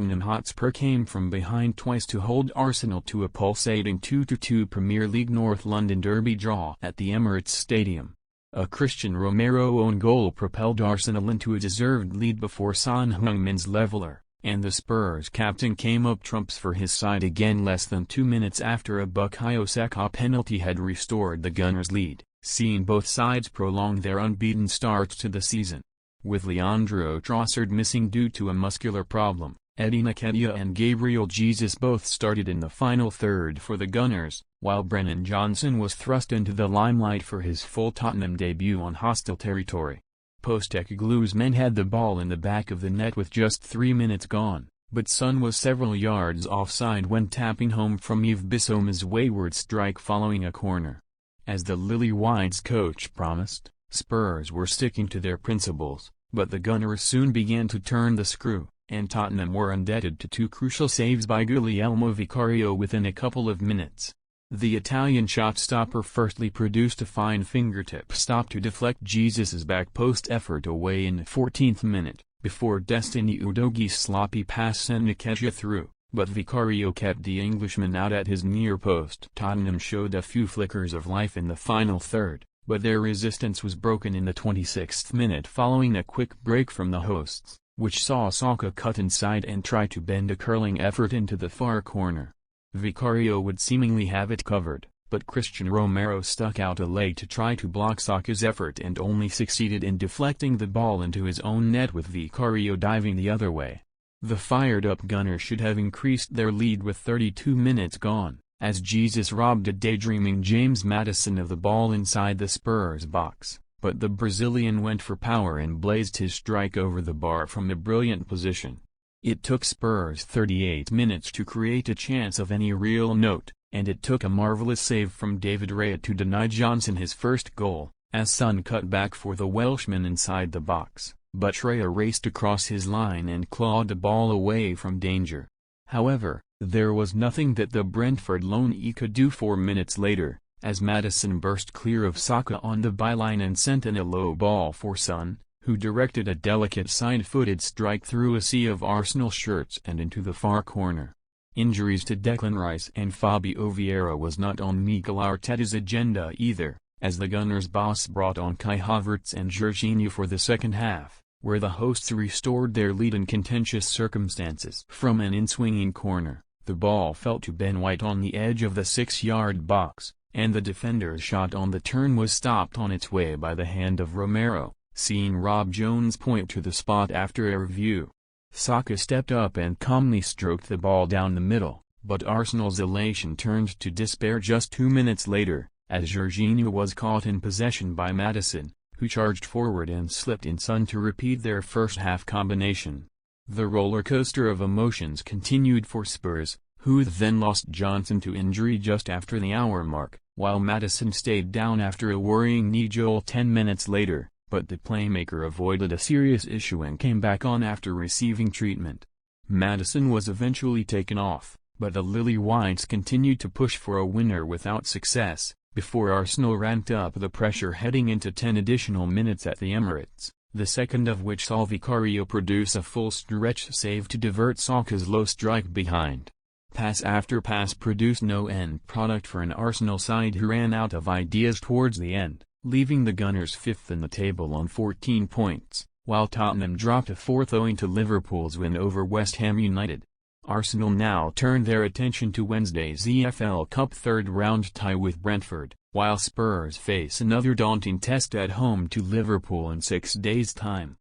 Tottenham Hotspur came from behind twice to hold Arsenal to a pulsating 2-2 Premier League North London derby draw at the Emirates Stadium. A Cristian Romero own goal propelled Arsenal into a deserved lead before Son Heung-min's leveller, and the Spurs captain came up trumps for his side again less than 2 minutes after a Bukayo Saka penalty had restored the Gunners' lead, seeing both sides prolong their unbeaten starts to the season. With Leandro Trossard missing due to a muscular problem, Eddie Nketiah and Gabriel Jesus both started in the final third for the Gunners, while Brennan Johnson was thrust into the limelight for his full Tottenham debut on hostile territory. Postecoglou's men had the ball in the back of the net with just 3 minutes gone, but Son was several yards offside when tapping home from Yves Bissouma's wayward strike following a corner. As the Lily Whites coach promised, Spurs were sticking to their principles, but the Gunners soon began to turn the screw, and Tottenham were indebted to 2 crucial saves by Guglielmo Vicario within a couple of minutes. The Italian shot-stopper firstly produced a fine fingertip stop to deflect Jesus's back post effort away in the 14th minute, before Destiny Udogie's sloppy pass sent Nketiah through, but Vicario kept the Englishman out at his near post. Tottenham showed a few flickers of life in the final third, but their resistance was broken in the 26th minute following a quick break from the hosts, which saw Saka cut inside and try to bend a curling effort into the far corner. Vicario would seemingly have it covered, but Cristian Romero stuck out a leg to try to block Saka's effort and only succeeded in deflecting the ball into his own net with Vicario diving the other way. The fired-up Gunners should have increased their lead with 32 minutes gone, as Jesus robbed a daydreaming James Maddison of the ball inside the Spurs box, but the Brazilian went for power and blazed his strike over the bar from a brilliant position. It took Spurs 38 minutes to create a chance of any real note, and it took a marvelous save from David Raya to deny Johnson his first goal, as Son cut back for the Welshman inside the box, but Raya raced across his line and clawed the ball away from danger. However, there was nothing that the Brentford loanee could do 4 minutes later, as Maddison burst clear of Saka on the byline and sent in a low ball for Son, who directed a delicate side-footed strike through a sea of Arsenal shirts and into the far corner. Injuries to Declan Rice and Fabio Vieira was not on Mikel Arteta's agenda either, as the Gunners' boss brought on Kai Havertz and Jorginho for the second half, where the hosts restored their lead in contentious circumstances. From an in-swinging corner, the ball fell to Ben White on the edge of the 6-yard box, and the defender's shot on the turn was stopped on its way by the hand of Romero, seeing Rob Jones point to the spot after a review. Saka stepped up and calmly stroked the ball down the middle, but Arsenal's elation turned to despair just 2 minutes later, as Jorginho was caught in possession by Maddison, who charged forward and slipped in Son to repeat their first-half combination. The roller coaster of emotions continued for Spurs, who then lost Johnson to injury just after the hour mark, while Maddison stayed down after a worrying knee jolt 10 minutes later, but the playmaker avoided a serious issue and came back on after receiving treatment. Maddison was eventually taken off, but the Lily Whites continued to push for a winner without success, before Arsenal ramped up the pressure heading into 10 additional minutes at the Emirates, the second of which saw Vicario produce a full-stretch save to divert Saka's low strike behind. Pass after pass produced no end product for an Arsenal side who ran out of ideas towards the end, leaving the Gunners 5th in the table on 14 points, while Tottenham dropped a 4th owing to Liverpool's win over West Ham United. Arsenal now turned their attention to Wednesday's EFL Cup third-round tie with Brentford, while Spurs face another daunting test at home to Liverpool in 6 days' time.